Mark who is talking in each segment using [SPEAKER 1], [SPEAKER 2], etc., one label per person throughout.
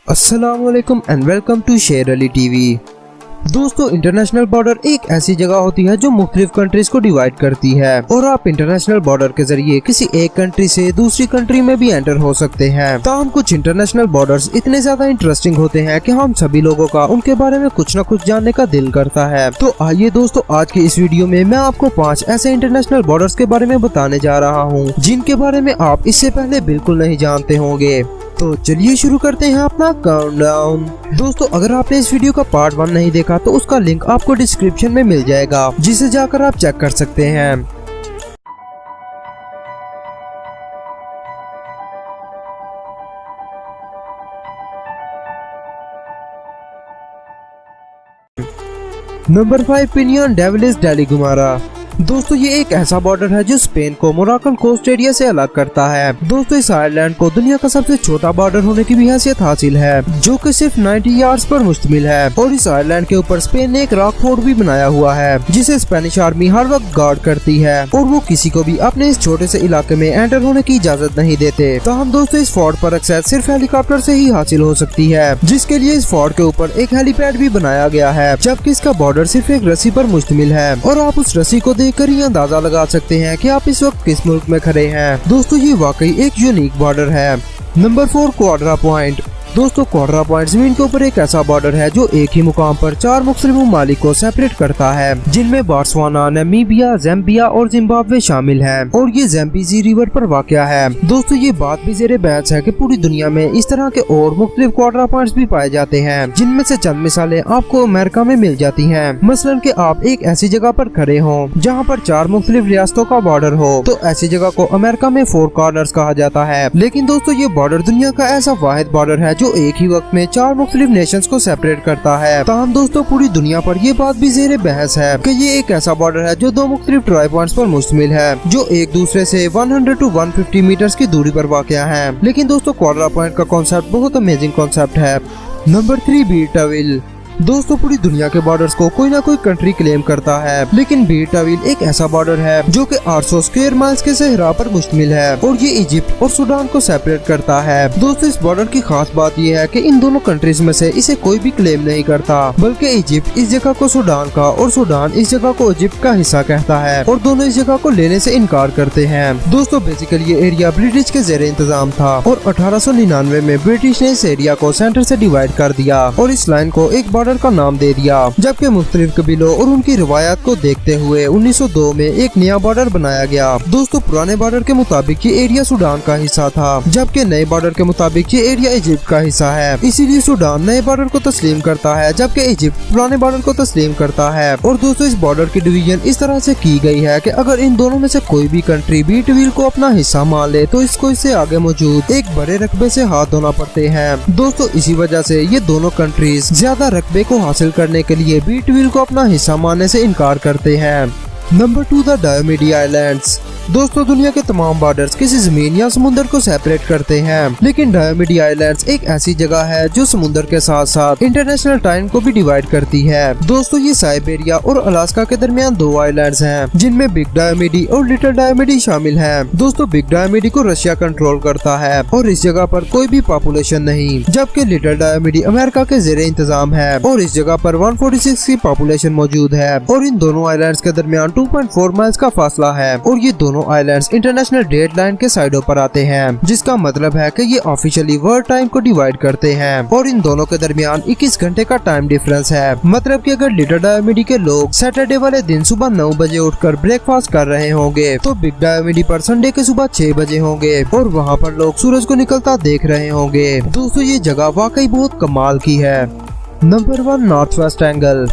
[SPEAKER 1] अस्सलाम वालेकुम and welcome to शेर अली टीवी। दोस्तों, इंटरनेशनल बॉर्डर एक ऐसी जगह होती है जो मुख्तलिफ कंट्रीज को डिवाइड करती है और आप इंटरनेशनल बॉर्डर के जरिए किसी एक कंट्री से दूसरी कंट्री में भी एंटर हो सकते हैं। ताहम कुछ इंटरनेशनल बॉर्डर्स इतने ज्यादा इंटरेस्टिंग होते हैं कि हम सभी लोगों का उनके बारे में कुछ न कुछ जानने का दिल करता है। तो आइए दोस्तों, आज की इस वीडियो में मैं आपको 5 ऐसे इंटरनेशनल बॉर्डर्स के बारे में बताने जा रहा हूँ जिनके बारे में आप इससे पहले बिल्कुल नहीं जानते होंगे। तो चलिए शुरू करते हैं अपना काउंटडाउन। दोस्तों, अगर आपने इस वीडियो का पार्ट 1 नहीं देखा तो उसका लिंक आपको डिस्क्रिप्शन में मिल जाएगा, जिसे जाकर आप चेक कर सकते हैं। नंबर 5, पिनियन डेविलिस डेली गुमारा। दोस्तों, ये एक ऐसा बॉर्डर है जो स्पेन को मोरक्कन कोस्ट एरिया से अलग करता है। दोस्तों, इस आइलैंड को दुनिया का सबसे छोटा बॉर्डर होने की भी हैसियत हासिल है, जो कि सिर्फ 90 यार्ड्स पर मुश्तमिल है। और इस आइलैंड के ऊपर स्पेन ने एक रॉक फोर्ट भी बनाया हुआ है, जिसे स्पेनिश आर्मी हर वक्त गार्ड करती है और वो किसी को भी अपने इस छोटे से इलाके में एंटर होने की इजाजत नहीं देते। तो हम दोस्तों, इस फोर्ट पर एक्सेस सिर्फ हेलीकॉप्टर से ही हासिल हो सकती है, जिसके लिए इस फोर्ट के ऊपर एक हेलीपैड भी बनाया गया है, जबकि इसका बॉर्डर सिर्फ एक रस्सी पर मुश्तमिल है और आप उस रस्सी को देखकर ही अंदाजा लगा सकते हैं कि आप इस वक्त किस मुल्क में खड़े हैं। दोस्तों, ये वाकई एक यूनिक बॉर्डर है। Number 4, Quadra point. दोस्तों, क्वाड्रा पॉइंट जमीन के ऊपर एक ऐसा बॉर्डर है जो एक ही मुकाम पर 4 मुख्तलिफ ममालिक को सेपरेट करता है, जिनमें बोत्सवाना, नामीबिया, ज़ाम्बिया और जिम्बाब्वे शामिल है और ये ज़ाम्बेज़ी रिवर पर वाक़या है। दोस्तों, ये बात भी ज़ेरे बहस है कि पूरी दुनिया में इस तरह के और मुख्तलिफ क्वाड्रा पॉइंट्स भी पाए जाते हैं, जिनमें से चंद मिसालें आपको अमेरिका में मिल जाती हैं। मसलन कि आप एक ऐसी जगह पर खड़े हों जहाँ पर 4 मुख्तलिफ रियासतों का बॉर्डर हो, तो ऐसी जगह को अमेरिका में 4 कॉर्नर्स कहा जाता है। लेकिन दोस्तों, ये बॉर्डर दुनिया का ऐसा वाहिद बॉर्डर है जो एक ही वक्त में 4 मुख्तलिफ नेशंस को सेपरेट करता है। ताहम दोस्तों, पूरी दुनिया पर ये बात भी ज़ेरे बहस है कि ये एक ऐसा बॉर्डर है जो 2 मुख्तलिफ ट्राई पॉइंट्स पर मुश्तमिल है, जो एक दूसरे से 100 to 150 मीटर्स की दूरी पर वाक़या है। लेकिन दोस्तों, क्वाड्रा पॉइंट का कॉन्सेप्ट बहुत अमेजिंग कॉन्सेप्ट है। नंबर 3, बीटाविल। दोस्तों, पूरी दुनिया के बॉर्डर्स को कोई ना कोई कंट्री क्लेम करता है, लेकिन बीटाविल एक ऐसा बॉर्डर है जो कि 800 स्क्वायर माइल्स के सहरा पर मुश्तमिल है और ये इजिप्ट और सूडान को सेपरेट करता है। दोस्तों, इस बॉर्डर की खास बात यह है कि इन दोनों कंट्रीज में से इसे कोई भी क्लेम नहीं करता, बल्कि इजिप्ट इस जगह को सूडान का और सूडान इस जगह को इजिप्ट का हिस्सा कहता है और दोनों इस जगह को लेने से इनकार करते हैं। दोस्तों, बेसिकली ये एरिया ब्रिटिश के ज़ेरे इंतजाम था और 1899 में ब्रिटिश ने इस एरिया को सेंटर से डिवाइड कर दिया और इस लाइन को एक बॉर्डर का नाम दे दिया, जबकि मुख्तलिफ कबीलों और उनकी रिवायात को देखते हुए 1902 में एक नया बॉर्डर बनाया गया। दोस्तों, पुराने बॉर्डर के मुताबिक ये एरिया सूडान का हिस्सा था, जबकि नए बॉर्डर के मुताबिक ये एरिया इजिप्ट का हिस्सा है। इसीलिए सूडान नए बॉर्डर को तस्लीम करता है, जबकि इजिप्ट पुराने बॉर्डर को तस्लीम करता है। और दोस्तों, इस बॉर्डर की डिवीजन इस तरह से की गई है कि अगर इन दोनों में से कोई भी कंट्री बीटाविल को अपना हिस्सा मान ले तो इसको इससे आगे मौजूद एक बड़े रकबे से हाथ धोना पड़ते हैं। दोस्तों, इसी वजह से ये दोनों कंट्रीज ज्यादा रकबे को हासिल करने के लिए बीटाविल को अपना हिस्सा मानने से इनकार करते हैं। Number 2, the Diomede islands. दोस्तों, दुनिया के तमाम बॉर्डर्स किसी जमीन या समुद्र को सेपरेट करते हैं, लेकिन डायोमिडी आइलैंड्स एक ऐसी जगह है जो समुद्र के साथ साथ इंटरनेशनल टाइम को भी डिवाइड करती है। दोस्तों, ये साइबेरिया और अलास्का के दरमियान 2 आइलैंड्स हैं, जिनमें बिग डायोमिडी और लिटिल डायोमिडी शामिल है। दोस्तों, बिग डायोमिडी को रशिया कंट्रोल करता है और इस जगह पर कोई भी पॉपुलेशन नहीं, जबकि लिटिल डायोमिडी अमेरिका के ज़ेरे इंतजाम है और इस जगह पर 146 की पॉपुलेशन मौजूद है और इन दोनों आइलैंड्स के दरमियान 2.4 माइल्स का फासला है और ये दोनों आइलैंड्स इंटरनेशनल डेट लाइन के साइडों पर आते हैं, जिसका मतलब है कि ये ऑफिशियली वर्ल्ड टाइम को डिवाइड करते हैं और इन दोनों के दरमियान 21 घंटे का टाइम डिफरेंस है। मतलब कि अगर लिटिल डायोमिडी के लोग सैटरडे वाले दिन सुबह 9 बजे उठकर ब्रेकफास्ट कर रहे होंगे, तो बिग डायोमिडी पर संडे के सुबह 6 बजे होंगे और वहाँ पर लोग सूरज को निकलता देख रहे होंगे। दोस्तों, ये जगह वाकई बहुत कमाल की है। Number 1, north west angle.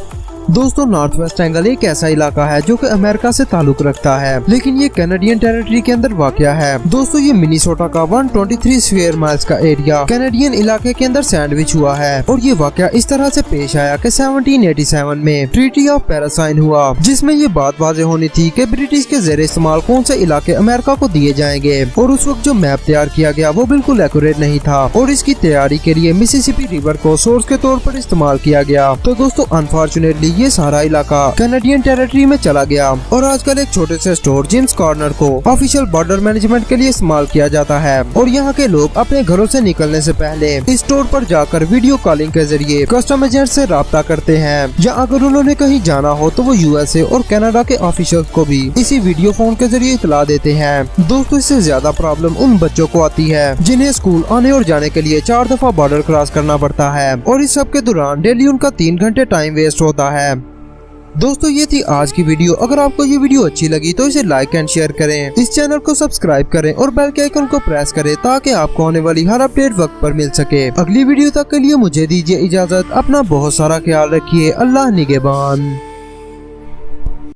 [SPEAKER 1] दोस्तों, नॉर्थ वेस्ट एंगल एक ऐसा इलाका है जो कि अमेरिका से ताल्लुक रखता है, लेकिन ये कैनेडियन टेरिटरी के अंदर वाक़या है। दोस्तों, ये मिनीसोटा का 123 स्क्वायर माइल्स का एरिया कैनेडियन इलाके के अंदर सैंडविच हुआ है और ये वाक़या इस तरह से पेश आया कि 1787 में ट्रीटी ऑफ पेरिस साइन हुआ, जिसमें ये बात वाज़ेह होनी थी कि ब्रिटिश के ज़ेरे इस्तेमाल कौन से इलाके अमेरिका को दिए जाएंगे और उस वक्त जो मैप तैयार किया गया वो बिल्कुल एक्यूरेट नहीं था और इसकी तैयारी के लिए मिसिसिपी रिवर को सोर्स के तौर पर इस्तेमाल किया गया। तो दोस्तों, अनफॉर्चुनेटली ये सारा इलाका कैनेडियन टेरिटरी में चला गया और आजकल एक छोटे से स्टोर जिम्स कॉर्नर को ऑफिशियल बॉर्डर मैनेजमेंट के लिए इस्तेमाल किया जाता है और यहाँ के लोग अपने घरों से निकलने से पहले इस स्टोर पर जाकर वीडियो कॉलिंग के जरिए कस्टम एजेंट से राब्ता करते हैं, या अगर उन्होंने कहीं जाना हो तो वो यूएसए और कनाडा के ऑफिशियल्स को भी इसी वीडियो फोन के जरिए इतला देते हैं। दोस्तों, इससे ज्यादा प्रॉब्लम उन बच्चों को आती है जिन्हें स्कूल आने और जाने के लिए 4 दफा बॉर्डर क्रॉस करना पड़ता है और इस सब के दौरान डेली उनका 3 घंटे टाइम वेस्ट होता है। दोस्तों, ये थी आज की वीडियो। अगर आपको ये वीडियो अच्छी लगी तो इसे लाइक एंड शेयर करें, इस चैनल को सब्सक्राइब करें और बेल के आइकन को प्रेस करें ताकि आपको आने वाली हर अपडेट वक्त पर मिल सके। अगली वीडियो तक के लिए मुझे दीजिए इजाजत। अपना बहुत सारा ख्याल रखिए। अल्लाह निगहबान।